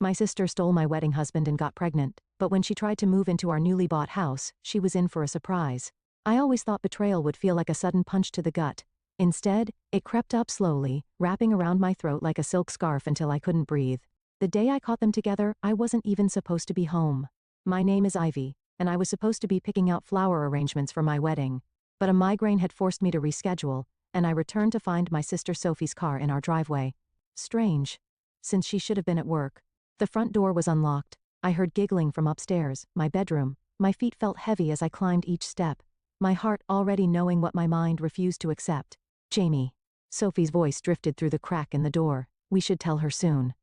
My sister stole my wedding husband and got pregnant, but when she tried to move into our newly bought house, she was in for a surprise. I always thought betrayal would feel like a sudden punch to the gut. Instead, it crept up slowly, wrapping around my throat like a silk scarf until I couldn't breathe. The day I caught them together, I wasn't even supposed to be home. My name is Ivy, and I was supposed to be picking out flower arrangements for my wedding. But a migraine had forced me to reschedule, and I returned to find my sister Sophie's car in our driveway. Strange, since she should have been at work. The front door was unlocked. I heard giggling from upstairs, my bedroom. My feet felt heavy as I climbed each step, my heart already knowing what my mind refused to accept. Jamie. Sophie's voice drifted through the crack in the door. We should tell her soon.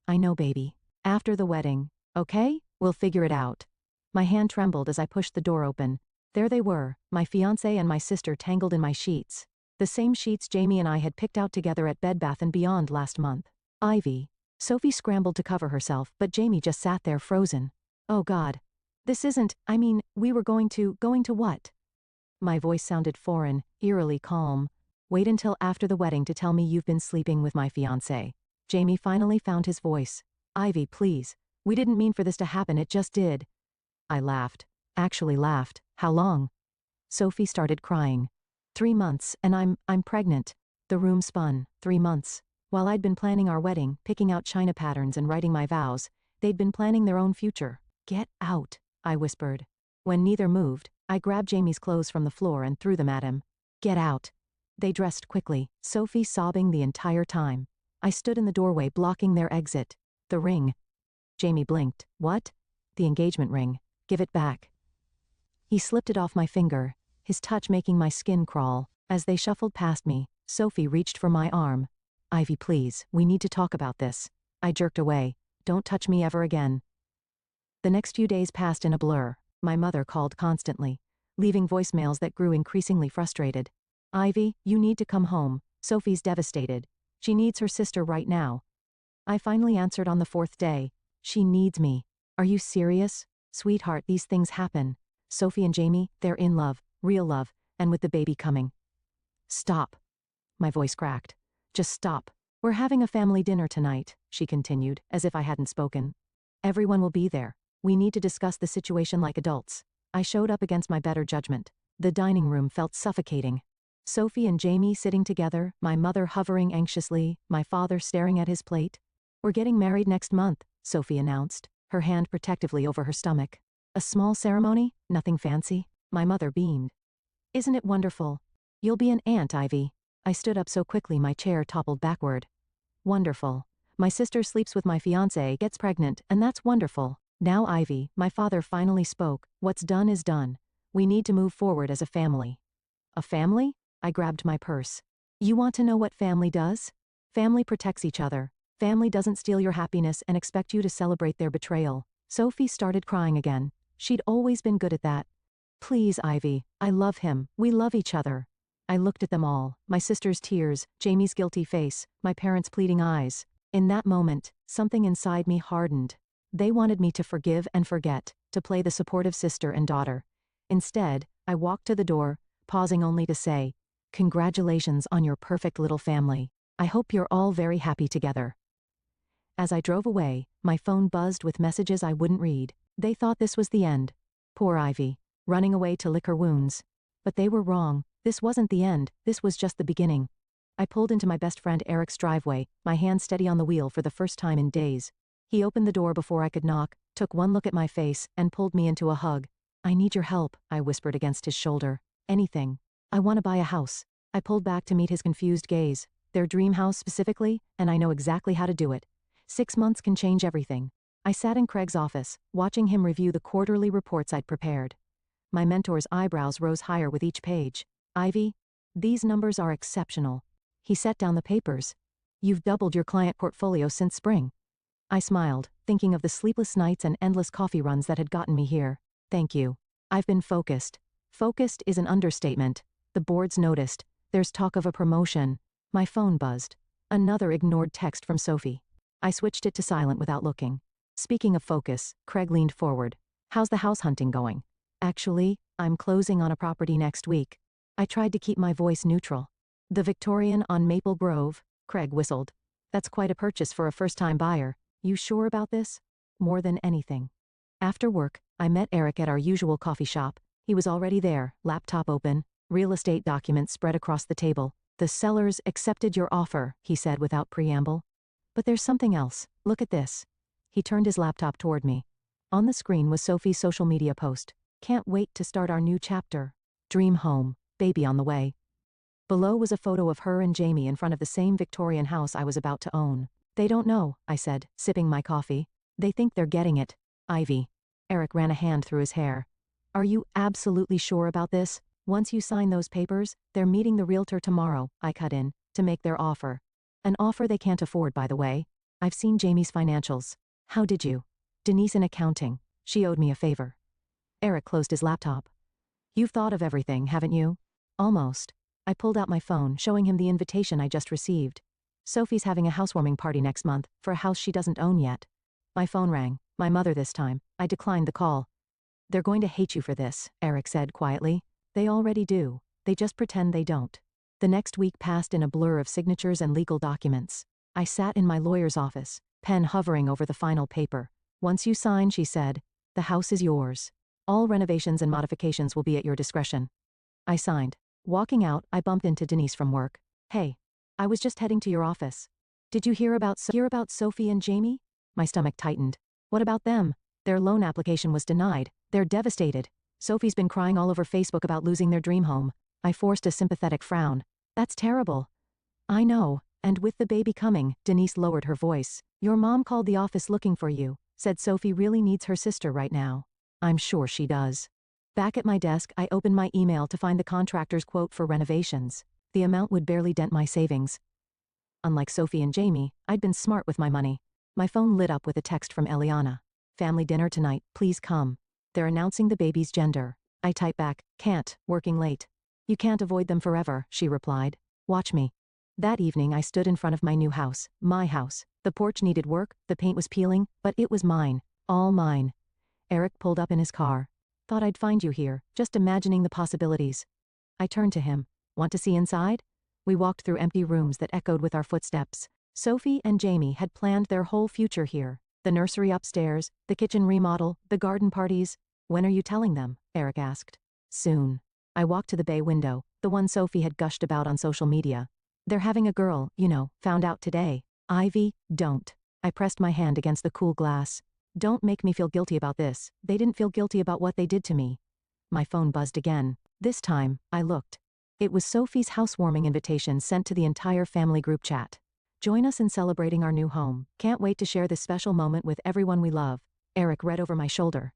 I know, baby. After the wedding. Okay? We'll figure it out. My hand trembled as I pushed the door open. There they were, my fiancé and my sister tangled in my sheets. The same sheets Jamie and I had picked out together at Bed Bath & Beyond last month. Ivy. Sophie scrambled to cover herself, but Jamie just sat there frozen. Oh God. This isn't, we were going to what? My voice sounded foreign, eerily calm. Wait until after the wedding to tell me you've been sleeping with my fiancé. Jamie finally found his voice. Ivy, please. We didn't mean for this to happen, it just did. I laughed. Actually laughed. How long? Sophie started crying. 3 months, and I'm pregnant. The room spun. 3 months. While I'd been planning our wedding, picking out china patterns and writing my vows, they'd been planning their own future. Get out, I whispered. When neither moved, I grabbed Jamie's clothes from the floor and threw them at him. Get out. They dressed quickly, Sophie sobbing the entire time. I stood in the doorway blocking their exit. The ring. Jamie blinked. What? The engagement ring. Give it back. He slipped it off my finger, his touch making my skin crawl. As they shuffled past me, Sophie reached for my arm. Ivy, please, we need to talk about this. I jerked away. Don't touch me ever again. The next few days passed in a blur. My mother called constantly, leaving voicemails that grew increasingly frustrated. Ivy, you need to come home. Sophie's devastated. She needs her sister right now. I finally answered on the 4th day. She needs me. Are you serious? Sweetheart, these things happen. Sophie and Jamie, they're in love, real love, and with the baby coming. Stop. My voice cracked. Just stop. We're having a family dinner tonight, she continued, as if I hadn't spoken. Everyone will be there. We need to discuss the situation like adults. I showed up against my better judgment. The dining room felt suffocating. Sophie and Jamie sitting together, my mother hovering anxiously, my father staring at his plate. We're getting married next month, Sophie announced, her hand protectively over her stomach. A small ceremony, nothing fancy. My mother beamed. Isn't it wonderful? You'll be an aunt, Ivy. I stood up so quickly my chair toppled backward. Wonderful. My sister sleeps with my fiancé, gets pregnant, and that's wonderful. Now Ivy, my father finally spoke. What's done is done. We need to move forward as a family. A family? I grabbed my purse. You want to know what family does? Family protects each other. Family doesn't steal your happiness and expect you to celebrate their betrayal. Sophie started crying again. She'd always been good at that. Please, Ivy. I love him. We love each other. I looked at them all, my sister's tears, Jamie's guilty face, my parents' pleading eyes. In that moment, something inside me hardened. They wanted me to forgive and forget, to play the supportive sister and daughter. Instead, I walked to the door, pausing only to say, congratulations on your perfect little family. I hope you're all very happy together. As I drove away, my phone buzzed with messages I wouldn't read. They thought this was the end. Poor Ivy, running away to lick her wounds. But they were wrong. This wasn't the end, this was just the beginning. I pulled into my best friend Eric's driveway, my hand steady on the wheel for the first time in days. He opened the door before I could knock, took one look at my face, and pulled me into a hug. I need your help, I whispered against his shoulder. Anything. I want to buy a house. I pulled back to meet his confused gaze. Their dream house specifically, and I know exactly how to do it. 6 months can change everything. I sat in Craig's office, watching him review the quarterly reports I'd prepared. My mentor's eyebrows rose higher with each page. Ivy, these numbers are exceptional. He set down the papers. You've doubled your client portfolio since spring. I smiled, thinking of the sleepless nights and endless coffee runs that had gotten me here. Thank you. I've been focused. Focused is an understatement. The board's noticed. There's talk of a promotion. My phone buzzed. Another ignored text from Sophie. I switched it to silent without looking. Speaking of focus, Craig leaned forward. How's the house hunting going? Actually, I'm closing on a property next week. I tried to keep my voice neutral. The Victorian on Maple Grove, Craig whistled. That's quite a purchase for a first-time buyer. You sure about this? More than anything. After work, I met Eric at our usual coffee shop. He was already there, laptop open, real estate documents spread across the table. The sellers accepted your offer, he said without preamble. But there's something else. Look at this. He turned his laptop toward me. On the screen was Sophie's social media post. Can't wait to start our new chapter. Dream home, baby on the way. Below was a photo of her and Jamie in front of the same Victorian house I was about to own. They don't know, I said, sipping my coffee. They think they're getting it. Ivy. Eric ran a hand through his hair. Are you absolutely sure about this? Once you sign those papers, they're meeting the realtor tomorrow, I cut in, to make their offer. An offer they can't afford, by the way. I've seen Jamie's financials. How did you? Denise in accounting. She owed me a favor. Eric closed his laptop. You've thought of everything, haven't you? Almost. I pulled out my phone, showing him the invitation I just received. Sophie's having a housewarming party next month, for a house she doesn't own yet. My phone rang. My mother this time. I declined the call. They're going to hate you for this, Eric said quietly. They already do. They just pretend they don't. The next week passed in a blur of signatures and legal documents. I sat in my lawyer's office, pen hovering over the final paper. Once you sign, she said, the house is yours. All renovations and modifications will be at your discretion. I signed. Walking out, I bumped into Denise from work. Hey. I was just heading to your office. Did you hear about Sophie and Jamie? My stomach tightened. What about them? Their loan application was denied. They're devastated. Sophie's been crying all over Facebook about losing their dream home. I forced a sympathetic frown. That's terrible. I know, and with the baby coming, Denise lowered her voice. Your mom called the office looking for you, said Sophie really needs her sister right now. I'm sure she does. Back at my desk, I opened my email to find the contractor's quote for renovations. The amount would barely dent my savings. Unlike Sophie and Jamie, I'd been smart with my money. My phone lit up with a text from Eliana. Family dinner tonight, please come. They're announcing the baby's gender. I typed back, can't, working late. You can't avoid them forever, she replied. Watch me. That evening I stood in front of my new house, my house. The porch needed work, the paint was peeling, but it was mine. All mine. Eric pulled up in his car. Thought I'd find you here, just imagining the possibilities. I turned to him. Want to see inside? We walked through empty rooms that echoed with our footsteps. Sophie and Jamie had planned their whole future here. The nursery upstairs, the kitchen remodel, the garden parties. When are you telling them? Eric asked. Soon. I walked to the bay window, the one Sophie had gushed about on social media. They're having a girl, found out today. Ivy, don't. I pressed my hand against the cool glass. Don't make me feel guilty about this. They didn't feel guilty about what they did to me. My phone buzzed again. This time, I looked. It was Sophie's housewarming invitation sent to the entire family group chat. Join us in celebrating our new home. Can't wait to share this special moment with everyone we love. Eric read over my shoulder.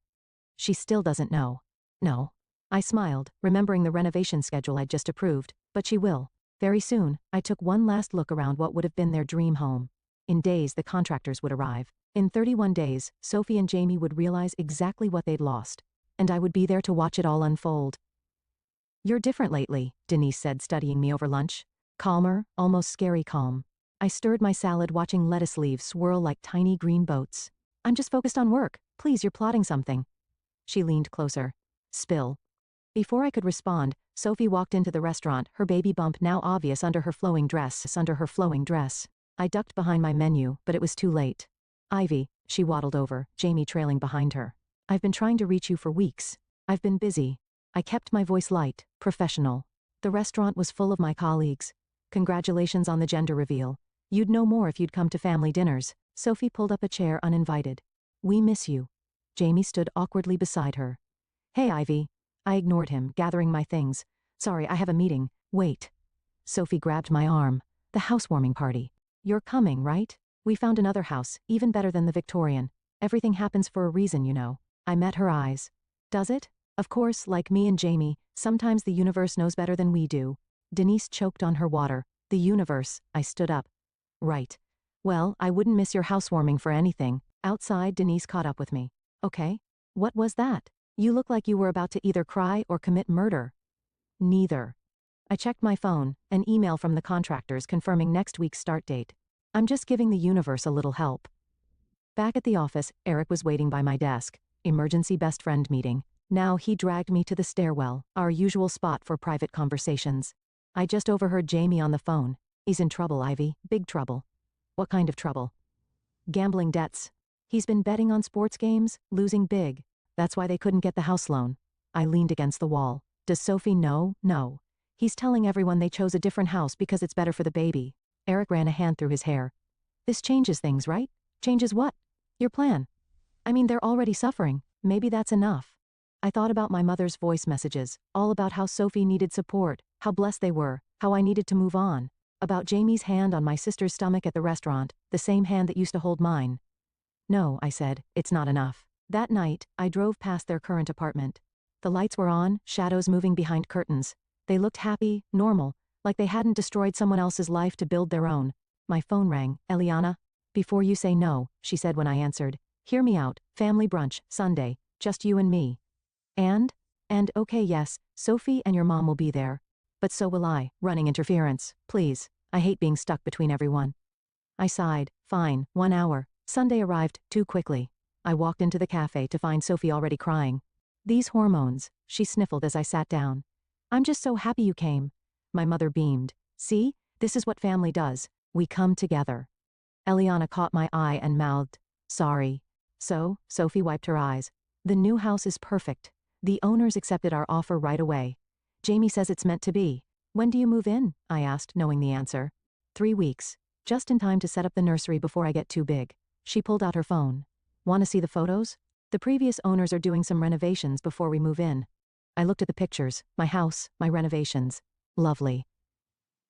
She still doesn't know. No. I smiled, remembering the renovation schedule I'd just approved, but she will. Very soon, I took one last look around what would have been their dream home. In days, the contractors would arrive. In 31 days, Sophie and Jamie would realize exactly what they'd lost. And I would be there to watch it all unfold. You're different lately, Denise said, studying me over lunch. Calmer, almost scary calm. I stirred my salad, watching lettuce leaves swirl like tiny green boats. I'm just focused on work. Please, you're plotting something. She leaned closer. Spill. Before I could respond, Sophie walked into the restaurant, her baby bump now obvious under her flowing dress. I ducked behind my menu, but it was too late. Ivy, she waddled over, Jamie trailing behind her. I've been trying to reach you for weeks. I've been busy. I kept my voice light, professional. The restaurant was full of my colleagues. Congratulations on the gender reveal. You'd know more if you'd come to family dinners. Sophie pulled up a chair uninvited. We miss you. Jamie stood awkwardly beside her. Hey, Ivy. I ignored him, gathering my things. Sorry, I have a meeting. Wait. Sophie grabbed my arm. The housewarming party. You're coming, right? We found another house, even better than the Victorian. Everything happens for a reason, I met her eyes. Does it? Of course, like me and Jamie, sometimes the universe knows better than we do. Denise choked on her water. The universe. I stood up. Right. Well, I wouldn't miss your housewarming for anything. Outside, Denise caught up with me. Okay. What was that? You look like you were about to either cry or commit murder. Neither. I checked my phone, an email from the contractors confirming next week's start date. I'm just giving the universe a little help. Back at the office, Eric was waiting by my desk. Emergency best friend meeting. Now he dragged me to the stairwell, our usual spot for private conversations. I just overheard Jamie on the phone. He's in trouble, Ivy. Big trouble. What kind of trouble? Gambling debts. He's been betting on sports games, losing big. That's why they couldn't get the house loan. I leaned against the wall. Does Sophie know? No. He's telling everyone they chose a different house because it's better for the baby. Eric ran a hand through his hair. This changes things, right? Changes what? Your plan. I mean, they're already suffering. Maybe that's enough. I thought about my mother's voice messages, all about how Sophie needed support, how blessed they were, how I needed to move on. About Jamie's hand on my sister's stomach at the restaurant, the same hand that used to hold mine. No, I said, it's not enough. That night, I drove past their current apartment. The lights were on, shadows moving behind curtains. They looked happy, normal, like they hadn't destroyed someone else's life to build their own. My phone rang. Eliana? Before you say no, she said when I answered. Hear me out, family brunch, Sunday, just you and me. And okay, yes, Sophie and your mom will be there. But so will I, running interference, please. I hate being stuck between everyone. I sighed. Fine, 1 hour. Sunday arrived, too quickly. I walked into the cafe to find Sophie already crying. These hormones, she sniffled as I sat down. I'm just so happy you came. My mother beamed. See, this is what family does. We come together. Eliana caught my eye and mouthed, sorry. So, Sophie wiped her eyes. The new house is perfect. The owners accepted our offer right away. Jamie says it's meant to be. When do you move in? I asked, knowing the answer. 3 weeks. Just in time to set up the nursery before I get too big. She pulled out her phone. Want to see the photos? The previous owners are doing some renovations before we move in. I looked at the pictures, my house, my renovations. Lovely.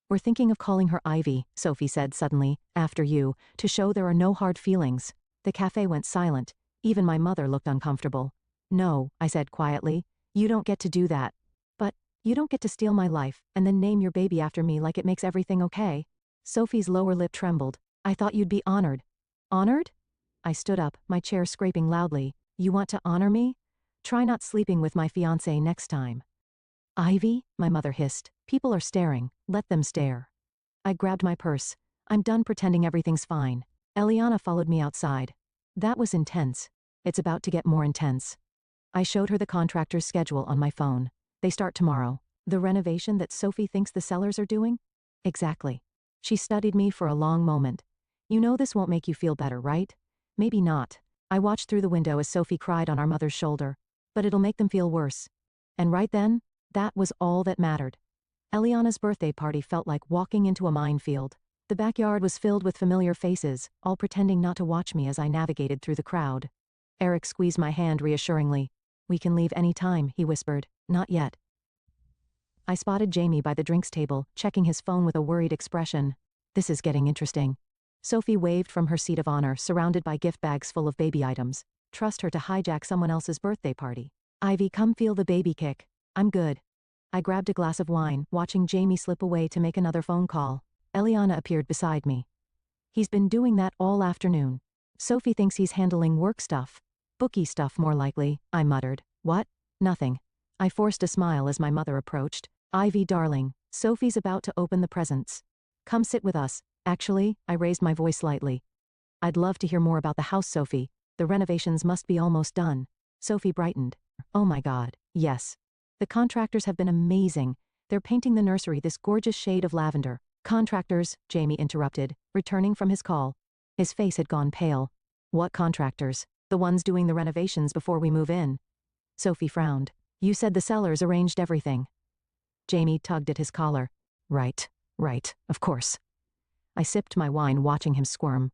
We're thinking of calling her Ivy, Sophie said suddenly, after you, to show there are no hard feelings. The cafe went silent. Even my mother looked uncomfortable. No, I said quietly. You don't get to do that. But, you don't get to steal my life, and then name your baby after me like it makes everything okay. Sophie's lower lip trembled. I thought you'd be honored. Honored? I stood up, my chair scraping loudly. You want to honor me? Try not sleeping with my fiancé next time. Ivy? My mother hissed. People are staring. Let them stare. I grabbed my purse. I'm done pretending everything's fine. Eliana followed me outside. That was intense. It's about to get more intense. I showed her the contractor's schedule on my phone. They start tomorrow. The renovation that Sophie thinks the sellers are doing? Exactly. She studied me for a long moment. You know this won't make you feel better, right? Maybe not. I watched through the window as Sophie cried on our mother's shoulder. But it'll make them feel worse. And right then, that was all that mattered. Eliana's birthday party felt like walking into a minefield. The backyard was filled with familiar faces, all pretending not to watch me as I navigated through the crowd. Eric squeezed my hand reassuringly. We can leave any time, he whispered. Not yet. I spotted Jamie by the drinks table, checking his phone with a worried expression. This is getting interesting. Sophie waved from her seat of honor, surrounded by gift bags full of baby items. Trust her to hijack someone else's birthday party. Ivy, come feel the baby kick. I'm good. I grabbed a glass of wine, watching Jamie slip away to make another phone call. Eliana appeared beside me. He's been doing that all afternoon. Sophie thinks he's handling work stuff. Bookie stuff, more likely, I muttered. What? Nothing. I forced a smile as my mother approached. Ivy, darling, Sophie's about to open the presents. Come sit with us. Actually, I raised my voice slightly. I'd love to hear more about the house, Sophie. The renovations must be almost done. Sophie brightened. Oh my God, yes. The contractors have been amazing. They're painting the nursery this gorgeous shade of lavender. Contractors, Jamie interrupted, returning from his call. His face had gone pale. What contractors? The ones doing the renovations before we move in. Sophie frowned. You said the sellers arranged everything. Jamie tugged at his collar. Right, of course. I sipped my wine, watching him squirm.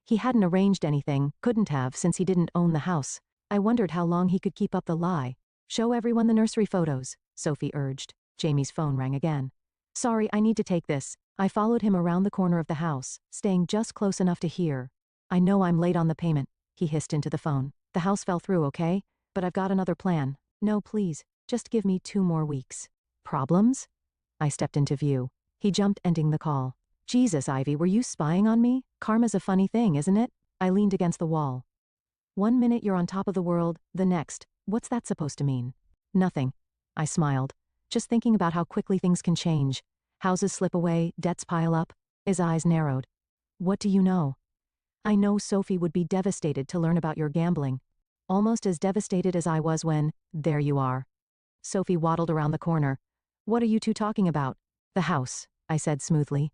He hadn't arranged anything, couldn't have, since he didn't own the house. I wondered how long he could keep up the lie. Show everyone the nursery photos, Sophie urged. Jamie's phone rang again. Sorry, I need to take this. I followed him around the corner of the house, staying just close enough to hear. I know I'm late on the payment, he hissed into the phone. The house fell through, okay? But I've got another plan. No, please, just give me 2 more weeks. Problems? I stepped into view. He jumped, ending the call. Jesus, Ivy, were you spying on me? Karma's a funny thing, isn't it? I leaned against the wall. 1 minute you're on top of the world, the next, what's that supposed to mean? Nothing. I smiled. Just thinking about how quickly things can change. Houses slip away, debts pile up. His eyes narrowed. What do you know? I know Sophie would be devastated to learn about your gambling. Almost as devastated as I was when, there you are. Sophie waddled around the corner. What are you two talking about? The house, I said smoothly.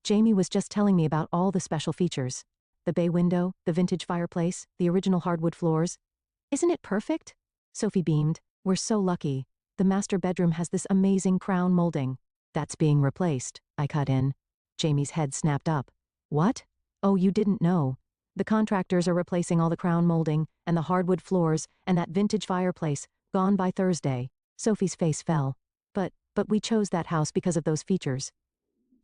Jamie was just telling me about all the special features. the bay window, the vintage fireplace, the original hardwood floors. Isn't it perfect? Sophie beamed. We're so lucky. The master bedroom has this amazing crown molding. That's being replaced, I cut in. Jamie's head snapped up. What? Oh, you didn't know. The contractors are replacing all the crown molding, and the hardwood floors, and that vintage fireplace, gone by Thursday. Sophie's face fell. But we chose that house because of those features.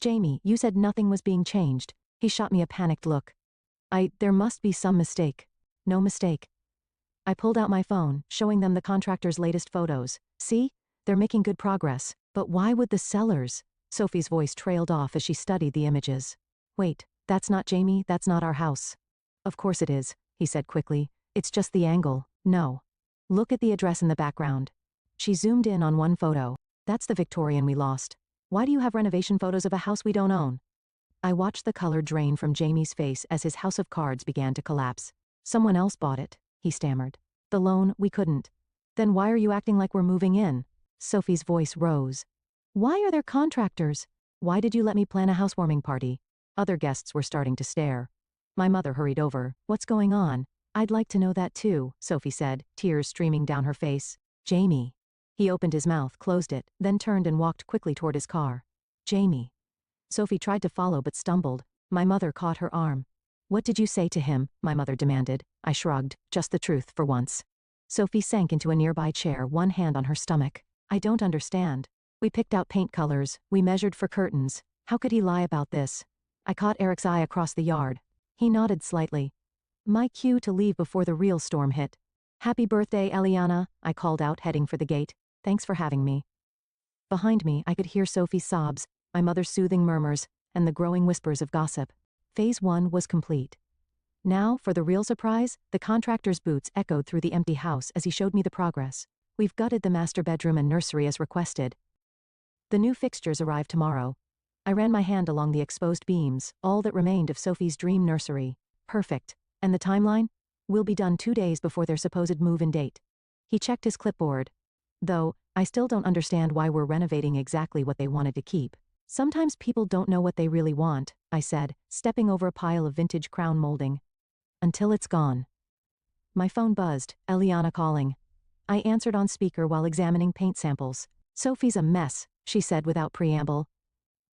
Jamie, you said nothing was being changed. He shot me a panicked look. There must be some mistake. No mistake. I pulled out my phone, showing them the contractor's latest photos. See? They're making good progress. But why would the sellers? Sophie's voice trailed off as she studied the images. Wait, that's not Jamie, that's not our house. Of course it is, he said quickly. It's just the angle. No. Look at the address in the background. She zoomed in on one photo. That's the Victorian we lost. Why do you have renovation photos of a house we don't own? I watched the color drain from Jamie's face as his house of cards began to collapse. Someone else bought it, he stammered. The loan, we couldn't. Then why are you acting like we're moving in? Sophie's voice rose. Why are there contractors? Why did you let me plan a housewarming party? Other guests were starting to stare. My mother hurried over. What's going on? I'd like to know that too, Sophie said, tears streaming down her face. Jamie. He opened his mouth, closed it, then turned and walked quickly toward his car. Jamie. Sophie tried to follow but stumbled. My mother caught her arm. What did you say to him? My mother demanded. I shrugged, just the truth for once. Sophie sank into a nearby chair, one hand on her stomach. I don't understand. We picked out paint colors, we measured for curtains. How could he lie about this? I caught Eric's eye across the yard. He nodded slightly. My cue to leave before the real storm hit. Happy birthday, Eliana, I called out, heading for the gate. Thanks for having me. Behind me, I could hear Sophie's sobs, my mother's soothing murmurs, and the growing whispers of gossip. Phase 1 was complete. Now, for the real surprise, the contractor's boots echoed through the empty house as he showed me the progress. We've gutted the master bedroom and nursery as requested. The new fixtures arrive tomorrow. I ran my hand along the exposed beams, all that remained of Sophie's dream nursery. Perfect. And the timeline? We'll be done 2 days before their supposed move-in date. He checked his clipboard. Though, I still don't understand why we're renovating exactly what they wanted to keep. Sometimes people don't know what they really want, I said, stepping over a pile of vintage crown molding. Until it's gone. My phone buzzed, Eliana calling. I answered on speaker while examining paint samples. Sophie's a mess, she said without preamble.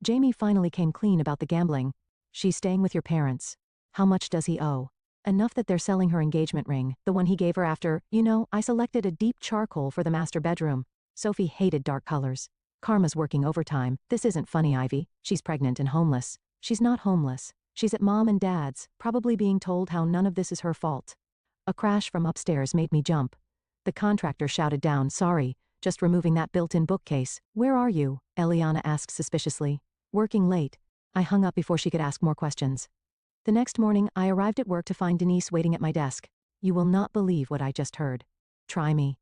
Jamie finally came clean about the gambling. She's staying with your parents. How much does he owe? Enough that they're selling her engagement ring, the one he gave her after, I selected a deep charcoal for the master bedroom. Sophie hated dark colors. Karma's working overtime. This isn't funny, Ivy. She's pregnant and homeless. She's not homeless. She's at mom and dad's, probably being told how none of this is her fault. A crash from upstairs made me jump. The contractor shouted down, sorry, just removing that built-in bookcase. Where are you? Eliana asked suspiciously. Working late. I hung up before she could ask more questions. The next morning, I arrived at work to find Denise waiting at my desk. You will not believe what I just heard. Try me.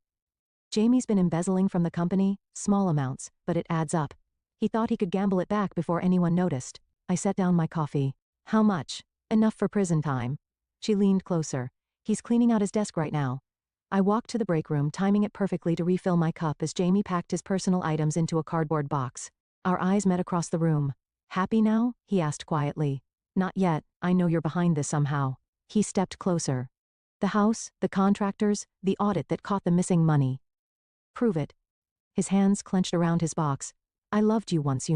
Jamie's been embezzling from the company, small amounts, but it adds up. He thought he could gamble it back before anyone noticed. I set down my coffee. How much? Enough for prison time. She leaned closer. He's cleaning out his desk right now. I walked to the break room, timing it perfectly to refill my cup as Jamie packed his personal items into a cardboard box. Our eyes met across the room. Happy now? He asked quietly. Not yet, I know you're behind this somehow. He stepped closer. The house, the contractors, the audit that caught the missing money. Prove it. His hands clenched around his box. I loved you once,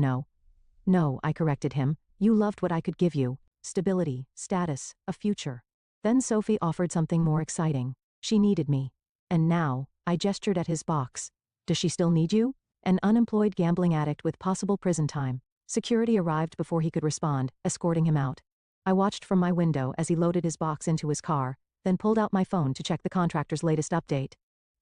No, I corrected him. You loved what I could give you. Stability, status, a future. Then Sophie offered something more exciting. She needed me. And now, I gestured at his box. Does she still need you? An unemployed gambling addict with possible prison time. Security arrived before he could respond, escorting him out. I watched from my window as he loaded his box into his car, then pulled out my phone to check the contractor's latest update.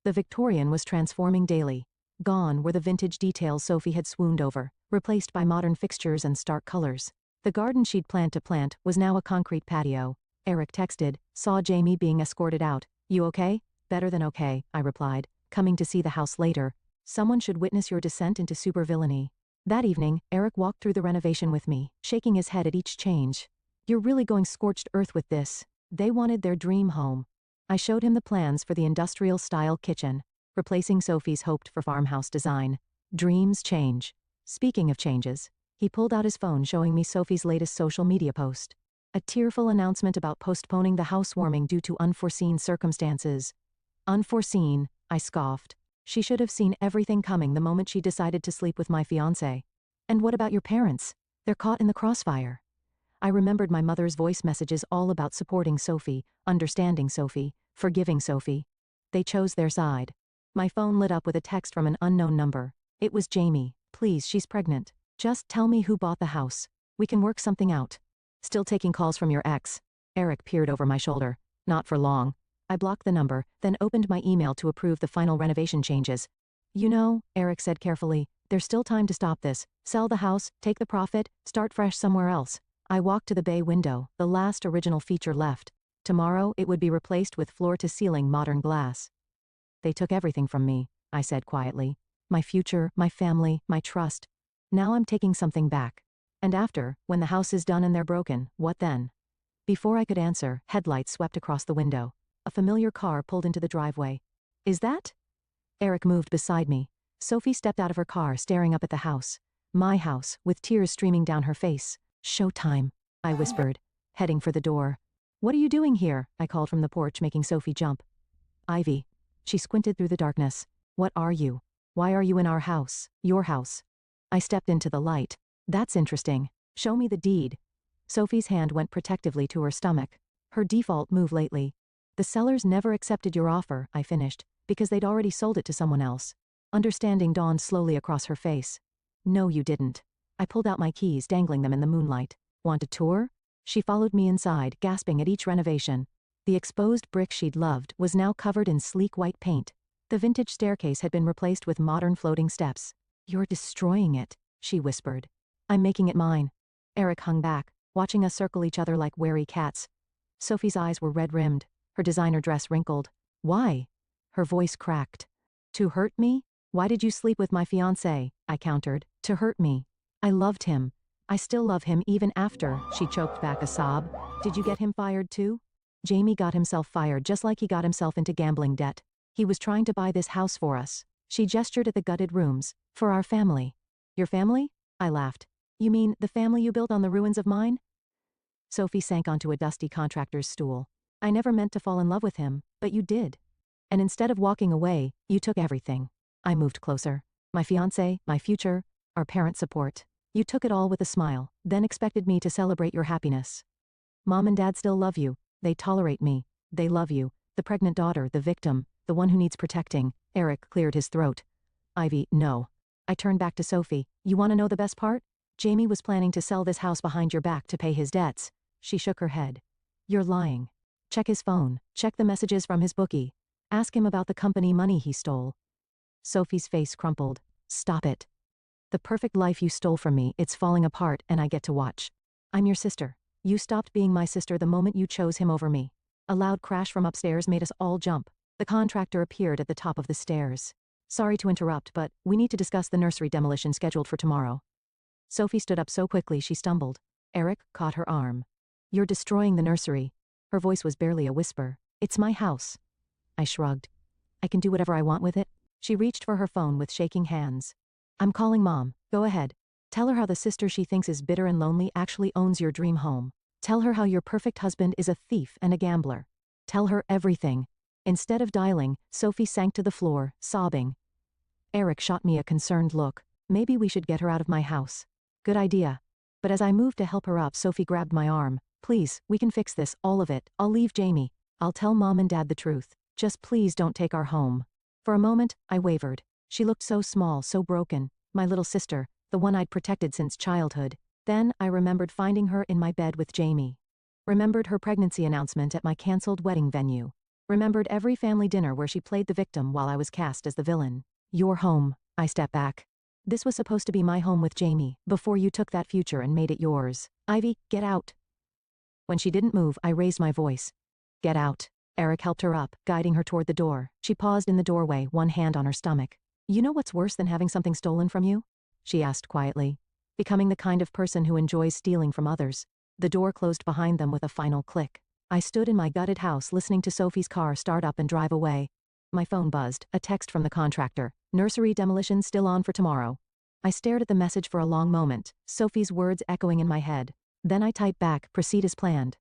The Victorian was transforming daily. Gone were the vintage details Sophie had swooned over, replaced by modern fixtures and stark colors. The garden she'd planned to plant was now a concrete patio. Eric texted, saw Jamie being escorted out. You okay? Better than okay, I replied, coming to see the house later. Someone should witness your descent into supervillainy. That evening, Eric walked through the renovation with me, shaking his head at each change. You're really going scorched earth with this. They wanted their dream home. I showed him the plans for the industrial-style kitchen, replacing Sophie's hoped-for farmhouse design. Dreams change. Speaking of changes, he pulled out his phone showing me Sophie's latest social media post. A tearful announcement about postponing the housewarming due to unforeseen circumstances. Unforeseen, I scoffed. She should have seen everything coming the moment she decided to sleep with my fiancé. And what about your parents? They're caught in the crossfire. I remembered my mother's voice messages all about supporting Sophie, understanding Sophie, forgiving Sophie. They chose their side. My phone lit up with a text from an unknown number. It was Jamie. Please, she's pregnant. Just tell me who bought the house. We can work something out. Still taking calls from your ex. Eric peered over my shoulder. Not for long. I blocked the number, then opened my email to approve the final renovation changes. You know, Eric said carefully, there's still time to stop this. Sell the house, take the profit, start fresh somewhere else. I walked to the bay window, the last original feature left. Tomorrow it would be replaced with floor-to-ceiling modern glass. They took everything from me, I said quietly. My future, my family, my trust. Now I'm taking something back. And after, when the house is done and they're broken, what then? Before I could answer, headlights swept across the window. A familiar car pulled into the driveway. Is that? Eric moved beside me. Sophie stepped out of her car, staring up at the house. My house, with tears streaming down her face. Showtime, I whispered, heading for the door. What are you doing here? I called from the porch, making Sophie jump. Ivy. She squinted through the darkness. What are you? Why are you in our house? Your house. I stepped into the light. That's interesting. Show me the deed. Sophie's hand went protectively to her stomach. Her default move lately. The sellers never accepted your offer, I finished, because they'd already sold it to someone else. Understanding dawned slowly across her face. No, you didn't. I pulled out my keys, dangling them in the moonlight. Want a tour? She followed me inside, gasping at each renovation. The exposed brick she'd loved was now covered in sleek white paint. The vintage staircase had been replaced with modern floating steps. You're destroying it, she whispered. I'm making it mine. Eric hung back, watching us circle each other like wary cats. Sophie's eyes were red-rimmed, her designer dress wrinkled. Why? Her voice cracked. To hurt me? Why did you sleep with my fiancé? I countered. To hurt me. I loved him. I still love him even after, she choked back a sob. Did you get him fired too? Jamie got himself fired just like he got himself into gambling debt. He was trying to buy this house for us. She gestured at the gutted rooms. For our family. Your family? I laughed. You mean the family you built on the ruins of mine? Sophie sank onto a dusty contractor's stool. I never meant to fall in love with him, but you did. And instead of walking away, you took everything. I moved closer. My fiancé, my future, our parent support. You took it all with a smile, then expected me to celebrate your happiness. Mom and Dad still love you. They tolerate me. They love you. The pregnant daughter, the victim, the one who needs protecting. Eric cleared his throat. Ivy, no. I turned back to Sophie. You want to know the best part? Jamie was planning to sell this house behind your back to pay his debts. She shook her head. You're lying. Check his phone. Check the messages from his bookie. Ask him about the company money he stole. Sophie's face crumpled. Stop it. The perfect life you stole from me, it's falling apart and I get to watch. I'm your sister. You stopped being my sister the moment you chose him over me. A loud crash from upstairs made us all jump. The contractor appeared at the top of the stairs. Sorry to interrupt, but we need to discuss the nursery demolition scheduled for tomorrow. Sophie stood up so quickly she stumbled. Eric caught her arm. You're destroying the nursery. Her voice was barely a whisper. It's my house. I shrugged. I can do whatever I want with it. She reached for her phone with shaking hands. I'm calling Mom. Go ahead. Tell her how the sister she thinks is bitter and lonely actually owns your dream home. Tell her how your perfect husband is a thief and a gambler. Tell her everything. Instead of dialing, Sophie sank to the floor, sobbing. Eric shot me a concerned look. Maybe we should get her out of my house. Good idea. But as I moved to help her up, Sophie grabbed my arm. Please, we can fix this, all of it. I'll leave Jamie. I'll tell Mom and Dad the truth. Just please don't take our home. For a moment, I wavered. She looked so small, so broken. My little sister, the one I'd protected since childhood. Then, I remembered finding her in my bed with Jamie. Remembered her pregnancy announcement at my cancelled wedding venue. Remembered every family dinner where she played the victim while I was cast as the villain. Your home. I stepped back. This was supposed to be my home with Jamie, before you took that future and made it yours. Ivy, get out. When she didn't move, I raised my voice. Get out. Eric helped her up, guiding her toward the door. She paused in the doorway, one hand on her stomach. You know what's worse than having something stolen from you? She asked quietly. Becoming the kind of person who enjoys stealing from others. The door closed behind them with a final click. I stood in my gutted house listening to Sophie's car start up and drive away. My phone buzzed, a text from the contractor. Nursery demolition still on for tomorrow. I stared at the message for a long moment, Sophie's words echoing in my head. Then I type back, proceed as planned.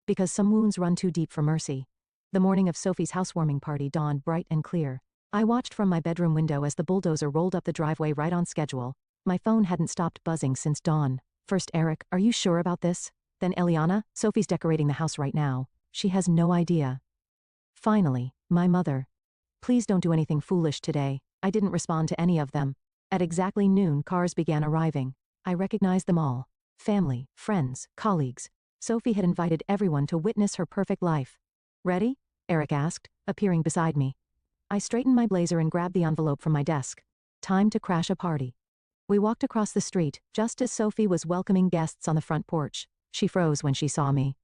Because some wounds run too deep for mercy. The morning of Sophie's housewarming party dawned bright and clear. I watched from my bedroom window as the bulldozer rolled up the driveway right on schedule. My phone hadn't stopped buzzing since dawn. First Eric, are you sure about this? Then Eliana, Sophie's decorating the house right now. She has no idea. Finally, my mother. Please don't do anything foolish today. I didn't respond to any of them. At exactly noon, cars began arriving. I recognized them all. Family, friends, colleagues. Sophie had invited everyone to witness her perfect life. Ready? Eric asked, appearing beside me. I straightened my blazer and grabbed the envelope from my desk. Time to crash a party. We walked across the street, just as Sophie was welcoming guests on the front porch. She froze when she saw me.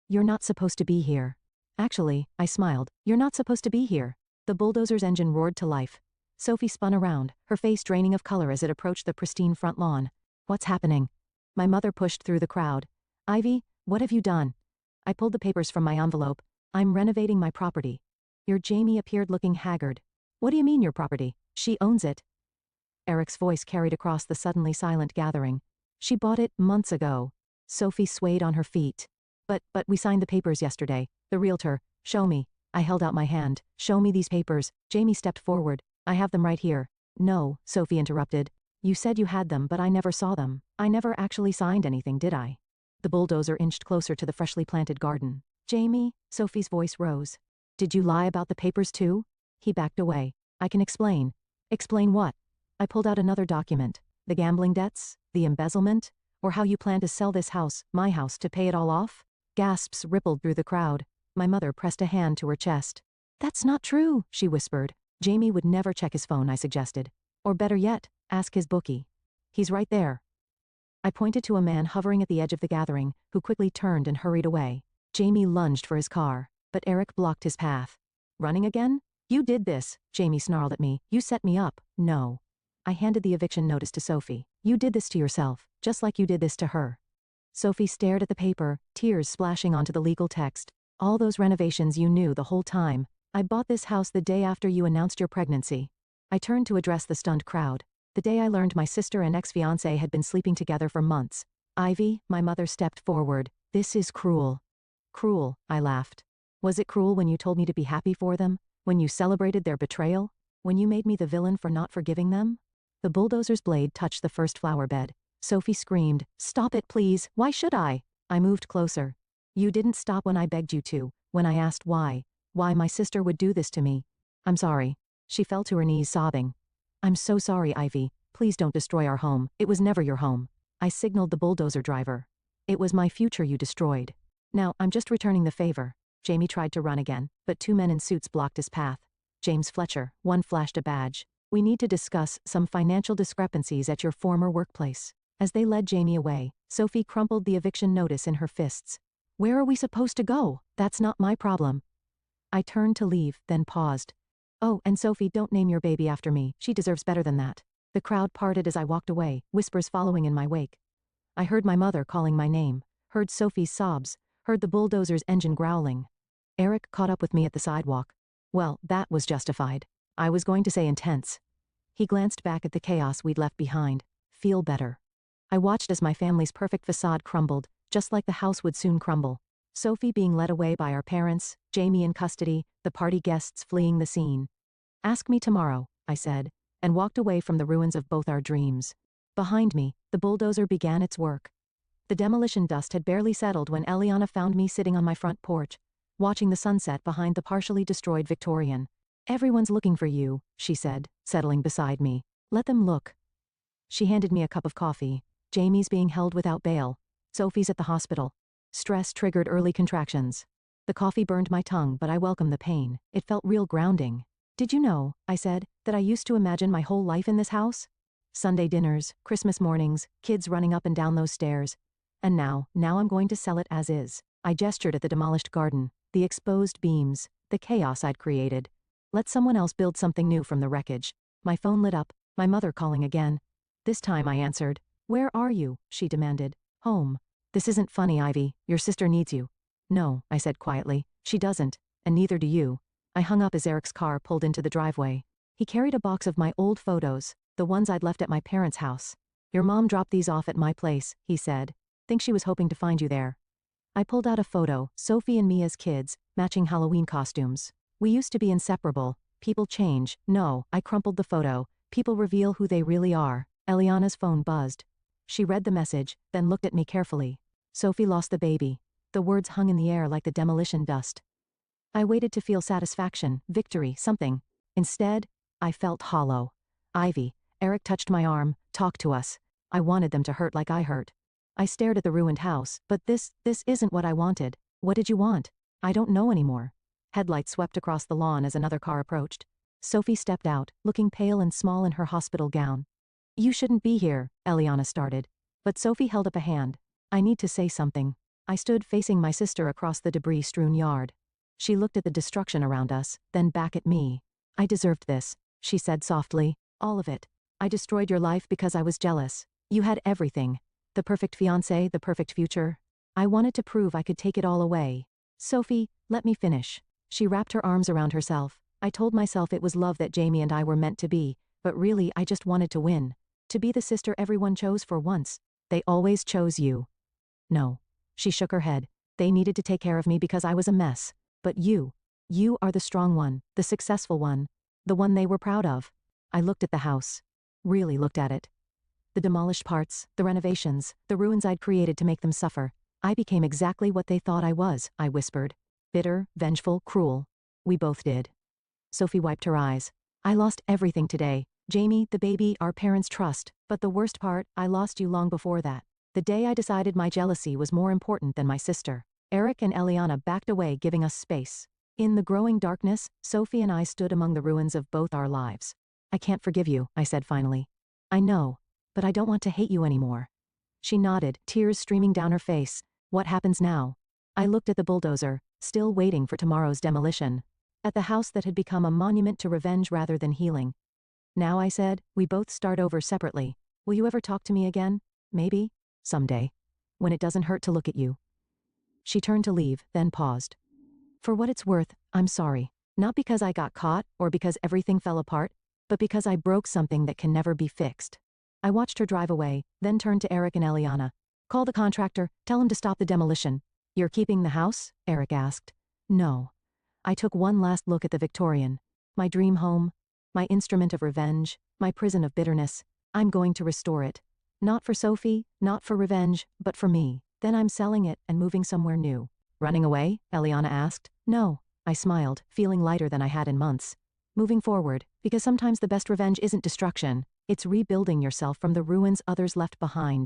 You're not supposed to be here. Actually, I smiled. You're not supposed to be here. The bulldozer's engine roared to life. Sophie spun around, her face draining of color as it approached the pristine front lawn. What's happening? My mother pushed through the crowd. Ivy, what have you done? I pulled the papers from my envelope. I'm renovating my property. Your Jamie appeared looking haggard. What do you mean your property? She owns it. Eric's voice carried across the suddenly silent gathering. She bought it months ago. Sophie swayed on her feet. But we signed the papers yesterday. The realtor. Show me. I held out my hand. Show me these papers. Jamie stepped forward. I have them right here. No, Sophie interrupted. You said you had them, but I never saw them. I never actually signed anything, did I? The bulldozer inched closer to the freshly planted garden. Jamie, Sophie's voice rose. Did you lie about the papers too? He backed away. I can explain. Explain what? I pulled out another document. The gambling debts? The embezzlement? Or how you plan to sell this house, my house, to pay it all off? Gasps rippled through the crowd. My mother pressed a hand to her chest. That's not true, she whispered. Jamie would never check his phone, I suggested. Or better yet, ask his bookie. He's right there. I pointed to a man hovering at the edge of the gathering, who quickly turned and hurried away. Jamie lunged for his car, but Eric blocked his path. Running again? You did this, Jamie snarled at me. You set me up. No. I handed the eviction notice to Sophie. You did this to yourself, just like you did this to her. Sophie stared at the paper, tears splashing onto the legal text. All those renovations you knew the whole time. I bought this house the day after you announced your pregnancy. I turned to address the stunned crowd. The day I learned my sister and ex-fiancé had been sleeping together for months. Ivy, my mother stepped forward. This is cruel. Cruel, I laughed. Was it cruel when you told me to be happy for them? When you celebrated their betrayal? When you made me the villain for not forgiving them? The bulldozer's blade touched the first flower bed. Sophie screamed, "Stop it, please. Why should I?" I moved closer. You didn't stop when I begged you to, when I asked why my sister would do this to me. I'm sorry. She fell to her knees sobbing. I'm so sorry, Ivy. Please don't destroy our home. It was never your home. I signaled the bulldozer driver. It was my future you destroyed. Now, I'm just returning the favor. Jamie tried to run again, but two men in suits blocked his path. James Fletcher, one flashed a badge. We need to discuss some financial discrepancies at your former workplace. As they led Jamie away, Sophie crumpled the eviction notice in her fists. Where are we supposed to go? That's not my problem. I turned to leave, then paused. Oh, and Sophie, don't name your baby after me. She deserves better than that. The crowd parted as I walked away, whispers following in my wake. I heard my mother calling my name, heard Sophie's sobs, heard the bulldozer's engine growling. Eric caught up with me at the sidewalk. Well, that was justified. I was going to say intense. He glanced back at the chaos we'd left behind. Feel better. I watched as my family's perfect facade crumbled, just like the house would soon crumble. Sophie being led away by our parents, Jamie in custody, the party guests fleeing the scene. Ask me tomorrow, I said, and walked away from the ruins of both our dreams. Behind me, the bulldozer began its work. The demolition dust had barely settled when Eliana found me sitting on my front porch, watching the sunset behind the partially destroyed Victorian. Everyone's looking for you, she said, settling beside me. Let them look. She handed me a cup of coffee. Jamie's being held without bail. Sophie's at the hospital. Stress triggered early contractions. The coffee burned my tongue, but I welcomed the pain. It felt real grounding. Did you know, I said, that I used to imagine my whole life in this house? Sunday dinners, Christmas mornings, kids running up and down those stairs. And now I'm going to sell it as is. I gestured at the demolished garden, the exposed beams, the chaos I'd created. Let someone else build something new from the wreckage. My phone lit up, my mother calling again. This time I answered. Where are you? She demanded. Home. This isn't funny, Ivy. Your sister needs you. No, I said quietly. She doesn't, and neither do you. I hung up as Eric's car pulled into the driveway. He carried a box of my old photos, the ones I'd left at my parents' house. Your mom dropped these off at my place, he said. Think she was hoping to find you there. I pulled out a photo, Sophie and me as kids, matching Halloween costumes. We used to be inseparable. People change. No, I crumpled the photo. People reveal who they really are. Eliana's phone buzzed. She read the message, then looked at me carefully. Sophie lost the baby. The words hung in the air like the demolition dust. I waited to feel satisfaction, victory, something. Instead, I felt hollow. Ivy, Eric touched my arm, talked to us. I wanted them to hurt like I hurt. I stared at the ruined house, but this isn't what I wanted. What did you want? I don't know anymore. Headlights swept across the lawn as another car approached. Sophie stepped out, looking pale and small in her hospital gown. You shouldn't be here, Eliana started. But Sophie held up a hand. I need to say something. I stood facing my sister across the debris-strewn yard. She looked at the destruction around us, then back at me. I deserved this, she said softly. All of it. I destroyed your life because I was jealous. You had everything. The perfect fiancé, the perfect future. I wanted to prove I could take it all away. Sophie, let me finish. She wrapped her arms around herself. I told myself it was love that Jamie and I were meant to be, but really I just wanted to win. To be the sister everyone chose for once. They always chose you. No. She shook her head. They needed to take care of me because I was a mess. But you are the strong one, the successful one, the one they were proud of. I looked at the house. Really looked at it. The demolished parts, the renovations, the ruins I'd created to make them suffer. I became exactly what they thought I was, I whispered. Bitter, vengeful, cruel. We both did. Sophie wiped her eyes. I lost everything today. Jamie, the baby, our parents' trust. But the worst part, I lost you long before that. The day I decided my jealousy was more important than my sister. Eric and Eliana backed away, giving us space. In the growing darkness, Sophie and I stood among the ruins of both our lives. I can't forgive you, I said finally. I know, but I don't want to hate you anymore. She nodded, tears streaming down her face. What happens now? I looked at the bulldozer, still waiting for tomorrow's demolition. At the house that had become a monument to revenge rather than healing. Now, I said, we both start over separately. Will you ever talk to me again? Maybe? Someday. When it doesn't hurt to look at you. She turned to leave, then paused. For what it's worth, I'm sorry. Not because I got caught, or because everything fell apart, but because I broke something that can never be fixed. I watched her drive away, then turned to Eric and Eliana. Call the contractor, tell him to stop the demolition. You're keeping the house? Eric asked. No. I took one last look at the Victorian. My dream home. My instrument of revenge. My prison of bitterness. I'm going to restore it. Not for Sophie, not for revenge, but for me. Then I'm selling it and moving somewhere new. Running away? Eliana asked. No. I smiled, feeling lighter than I had in months. Moving forward, because sometimes the best revenge isn't destruction. It's rebuilding yourself from the ruins others left behind.